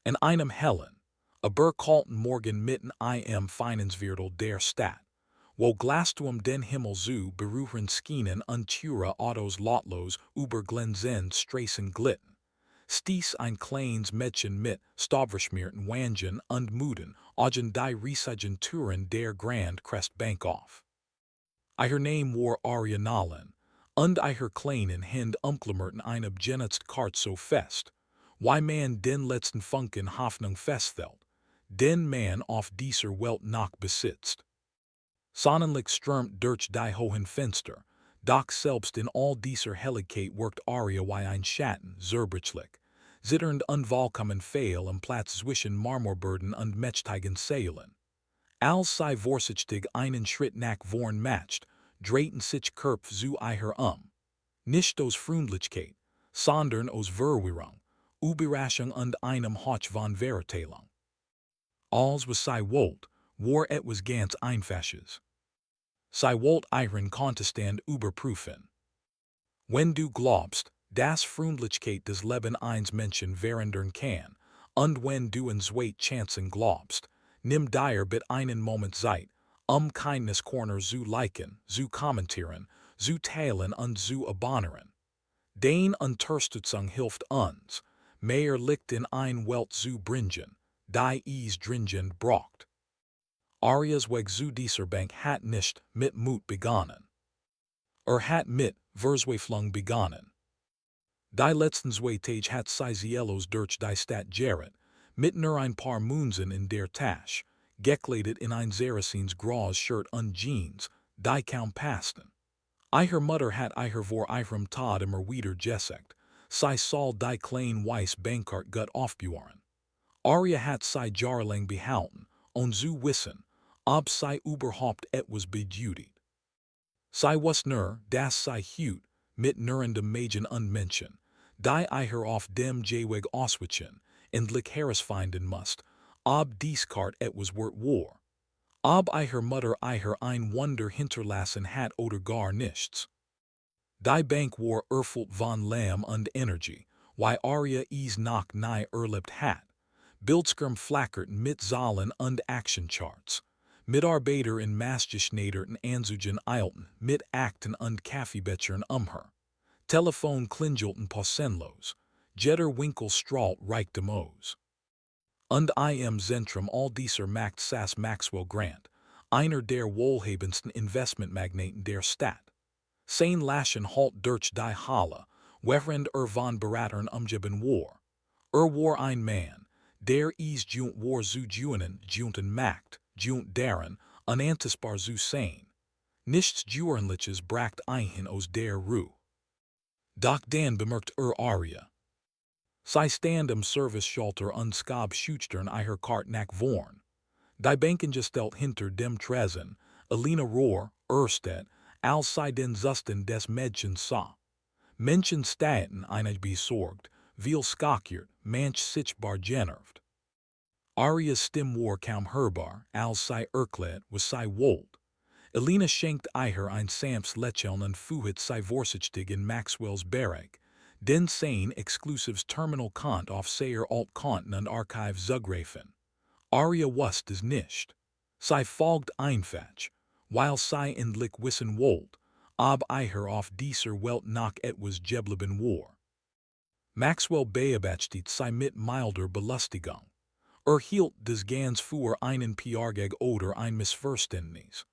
En einem hellen, aber Morgen Mitten, im Finanzviertel der Stadt. Wo glastuum den Himmel zu beruhren Schienen und Teure Autos lotlos über Glensen Straßen glitten. Stieß ein kleines Mädchen mit staubverschmierten Wangen und Muten augen die riesigen Türen der Grand Crest Bank auf. Ihr Name war Arya Nolan, und ihr kleinen Hand umklammerten ein abgenutzt Kart so fest, wie man den letzten Funken Hoffnung festhält, den man auf dieser Welt noch besitzt. Sonnenlicht strömt durch die hohen Fenster, doch selbst in all dieser Helligkeit wirkt Arya wie ein Schatten, zerbrechlich, zitternd und vollkommen fehl am Platz zwischen Marmorböden und mächtigen Säulen. Als sie vorsichtig einen Schritt nach vorn macht, drehten sich Köpfe zu ihr Nicht aus Freundlichkeit, sondern aus Verwirrung, Überraschung und einem Hauch von Verteilung. Als was sie wollte, war etwas ganz Einfaches. Sie wollte ihren Kontostand überprüfen. Wenn du glaubst, dass Freundlichkeit des Leben eines Menschen verändern kann, und wenn du an zweite Chancen glaubst, nimm dir bitte einen Moment Zeit, Kindness Corner zu liken, zu kommentieren, zu teilen und zu abonnieren. Den Unterstützung hilft uns, mehr Licht in ein Welt zu bringen, die es dringend braucht. Arya's Weg zu dieser Bank hat nicht mit Mut begonnen. Hat mit Verzweiflung begonnen. Die letzten zwei Tage hat sie Cielos durch die Stadt gerät, mit nur ein paar Münzen in der Tasche, gekleidet in ein Saracens graues Shirt und Jeans, die kaum passten. Ihre Mutter hat ihr vor ihrem Tod immer wieder gesagt, sie soll die kleine weiße Bankart gut aufbewahren. Arya hat sie jahrelang behalten, und zu wissen, ob sie überhaupt etwas bedeutet. Sie wusste nur, dass sie hüt, mit nirgendem Mädchen und Menschen, die ihr auf dem Jeweg ausweichen, endlich herausfinden musst, ob dies Kart etwas wert war. Ob ihr Mutter ihr ein Wunder hinterlassen hat oder gar nichts. Die Bank war erfüllt von Lärm und Energie, wie Arya es noch nie erlebt hat. Bildschirm flackerten mit Zahlen und Actioncharts. Mitarbeiter in maßgeschneiderten Anzügen eilten mit Akten und Kaffeebechern her. Telefon klingelten pausenlos. Jeder Winkel strahlt reichtem aus. Und im Zentrum all dieser Macht saß Maxwell Grant, einer der wohlhabendsten Investmentmagnaten der Stadt. Sein Laschen halt durch die Halle, während von Beratern umgeben war. War ein Mann, der es junt war zu junten Macht, junt deren, unantastbar zu sein. Nichts Jurenliches bracht ein aus der Ruhe. Doch dann bemerkt Arya. Sie stand am Service-Schalter und skab schüchtern ihr Kart nach vorn. Die Bankengestalt hinter dem Tresen, Elena Rohr, Erstedt, als sie den Zustand des Mädchens sah. Menschen standen einig besorgt, viel schockiert, manch sichtbar genervt. Arya's Stimme war kaum hörbar, als sie erklärt, was sie wollte. Elena schenkt ihr ein sanftes Lächeln und führt sie vorsichtig in Maxwells Bereich, den sein exklusives Terminalkonto auf sehr Altkonten und Archiv zugreifen. Arya wusste es nicht. Sie folgt einfach, weil sie endlich wissen wollte, ob ihr auf dieser Welt noch etwas geblieben war. Maxwell beobachtet sie mit milder Belustigung. Hielt des ganz für einen Piargeg oder ein Missverständnis.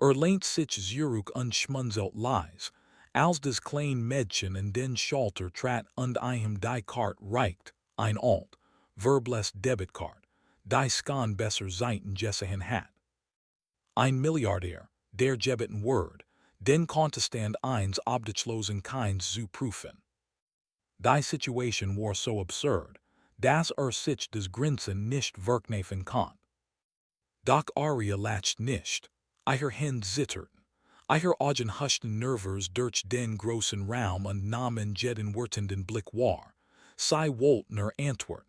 Lehnt sich zurück und schmunzelt leise, als des kleinen Mädchen in den Schalter trat und ihm die Karte reicht, ein alt, verblest Debitkarte, die schon besser Seiten gesehen hat. Ein Milliardär, der gebeten Word, den Kontostand eines obdachlosen Kinds zu prüfen. Die Situation war so absurd, dass sich des Grinsen nicht verkneifen konnte. Doch Arya lacht nicht. Ihre Hände zitterten. Ihre Augen huschten nervös durch den großen Raum und nahmen jeden wörtenden Blick wahr. Sie wollte nur antworten.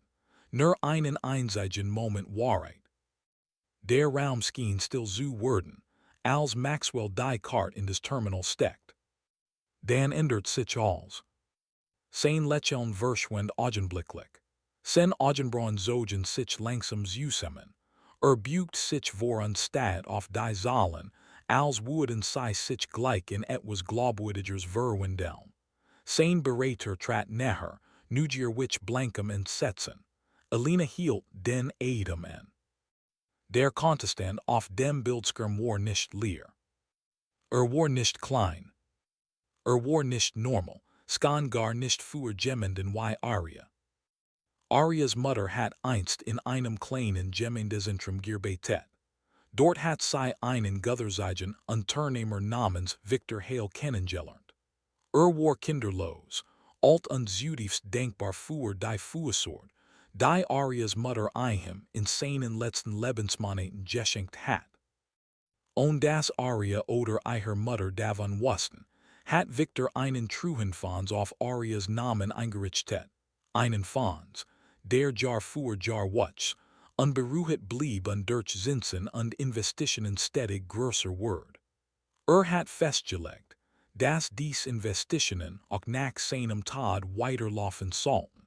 Nur einen einzigen Moment Wahrheit. Der Raum schien still zu werden, als Maxwell die Karte in das Terminal steckt. Dann ändert sich alles. Sein Lächeln verschwand augenblicklich. Sen Augenbrauen zogen sich langsam zusammen. Bugt sich voran stad auf die Zahlen, als wurden sie sich gleich in etwas glaubwürdigers verwendern. Sein Berater trat näher, nugier wich blankem entsetzen. Elena hielt den Atem an. Der Kontostand auf dem Bildschirm war nicht leer. War nicht klein. War nicht normal, skan gar nicht für jemanden wie Arya. Arya's Mutter hat einst in einem kleinen Gemeindezentrum gearbeitet. Dort hat sie einen Gutherzigen Unternehmer namens Victor Hale kennengelernt. War kinderlos, alt und zutiefst denkbar für die Fußord, die Arya's Mutter ihm in seinen letzten Lebensmonaten geschenkt hat. Und das Arya oder ihre Mutter davon wussten, hat Victor einen Treuhandfonds auf Arya's Namen eingerichtet, einen Fonds, der Jahr für Jahr wuchs, unberuhigt blieb und durch Zinsen und Investitionen stetig größer wurde. Hat festgelegt, dass dies Investitionen auch nach seinem Tod weiterlaufen sollten.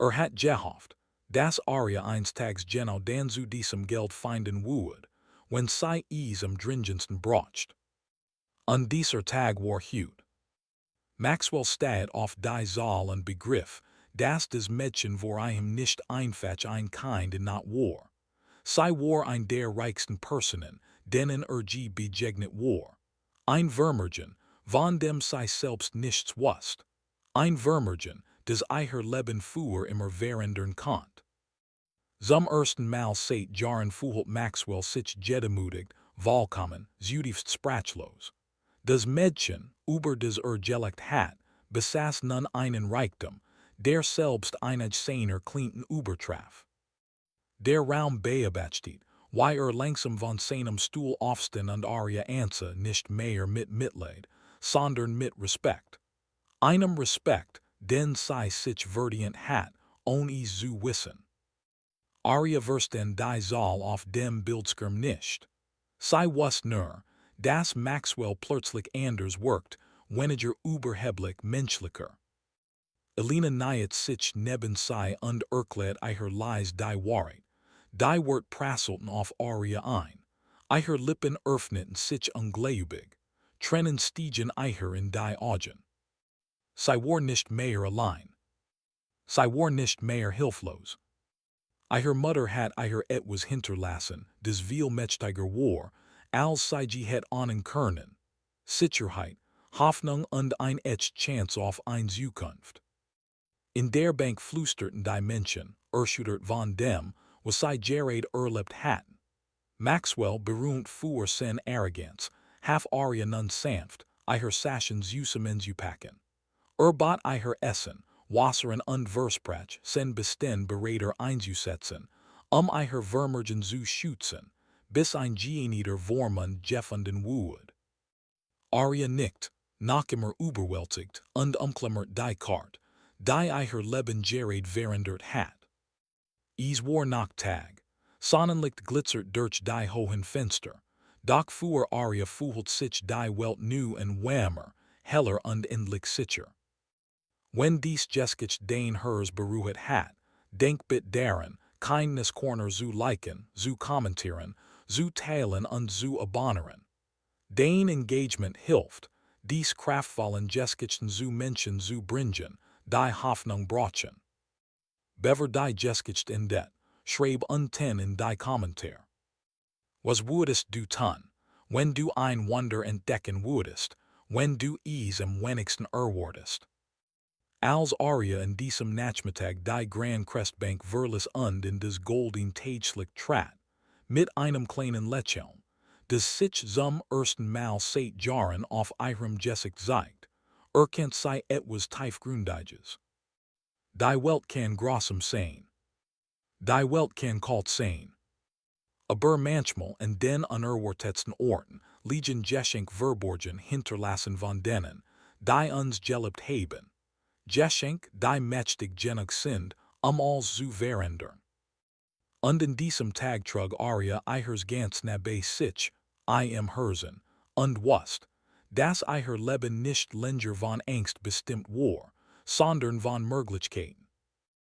Hat gehofft, dass Arya eines Tages genau dann zu diesem Geld finden würde, wenn sie es am dringendsten braucht. Und dieser Tag war heut. Maxwell stad auf die Zahl und begriff, dass das Mädchen vor ihm nicht einfach ein Kind not war. Sie war ein der reichsten Personen, denen je begegnet war. Ein Vermögen, von dem sie selbst nichts wusste. Ein Vermögen, das ihr Leben für immer verändern konnte. Zum ersten Mal seit Jahren fühlt Maxwell sich gedemutigt, vollkommen, zutiefst sprachlos. Das Mädchen, über das gelegt hat, besaß nun einen Reichtum, der selbst einen seiner Klienten übertraf. Der Raum beobachtet, wie langsam von seinem Stuhl aufstehen und Arya ansa nicht mehr mit Mitleid, sondern mit Respekt. Einem Respekt, den sie sich verdient hat, ohne es zu wissen. Arya verstand die Zahl auf dem Bildschirm nicht. Sie wusste nur, dass Maxwell plötzlich anders wirkt, weniger überheblich menschlicher. Elena nähet sich neben sie und erklärt ihr leise die Wahrheit. Die Wort prasselten auf Arya ein. Ihre Lippen öffneten sich ungläubig. Tränen stiegen ihr in die Augen. Sie war nicht mehr allein. Sie war nicht mehr hilflos. Ihre Mutter hat ihr etwas hinterlassen, das viel mächtiger war, als sie het ahnen können. Sicherheit, Hoffnung und ein echt Chance auf eine Zukunft. In der Bank flüsterten die Menschen, erschüttert von dem, was sie gerade erlebt hatten. Maxwell berühmt für seine Arroganz, half Arya nun sanft, ihr Sachen zusammenzupacken. Bat ihr Essen, Wasseren und Versprach sen besten Berater einzusetzen, ihr Vermögen zu schützen, bis ein Genieter Vormund gefunden wurde. Arya nickt, noch immer überwältigt und umklammert die Karte, die ihr Leben gerade verändert hat. Es war Nachtag. Sonnenlicht glitzert durch die hohen Fenster, doch für Arya fühlt sich die Welt nu und wärmer, heller und endlich sicher. Wenn dies Geschäft den hers beruht hat, denk bit daran, Kindness Corner zu liken, zu kommentieren, zu teilen und zu abonnieren. Den Engagement hilft, dies kraftvollen Geschäften zu Menschen zu bringen, die Hoffnung brauchen. Bever die Geschäft in det, schreib unten in die Kommentar. Was würdest du tun, wenn du ein Wunder entdecken würdest, wenn du es am wenigsten erwartest? Als Arya in diesem Nachmittag die Grand Crest Bank verließ und in das golden Tageslicht trat, mit einem kleinen Lächeln, das sich zum ersten Mal seit Jahren auf ihrem Gesicht zeigt, erkennt sie etwas Tiefgründiges. Die Welt kann großem sein. Die Welt kann kalt sein. Aber manchmal in den unerwartetsten Orten liegen Geschenk verborgen hinterlassen von denen, die uns geliebt haben. Geschenk, die mächtig genug sind, alles zu verändern. Und in diesem Tag trug Arya ihres ganz nahe sich, im Herzen, und wusste, dass ihr Leben nicht länger von Angst bestimmt war, sondern von Möglichkeiten.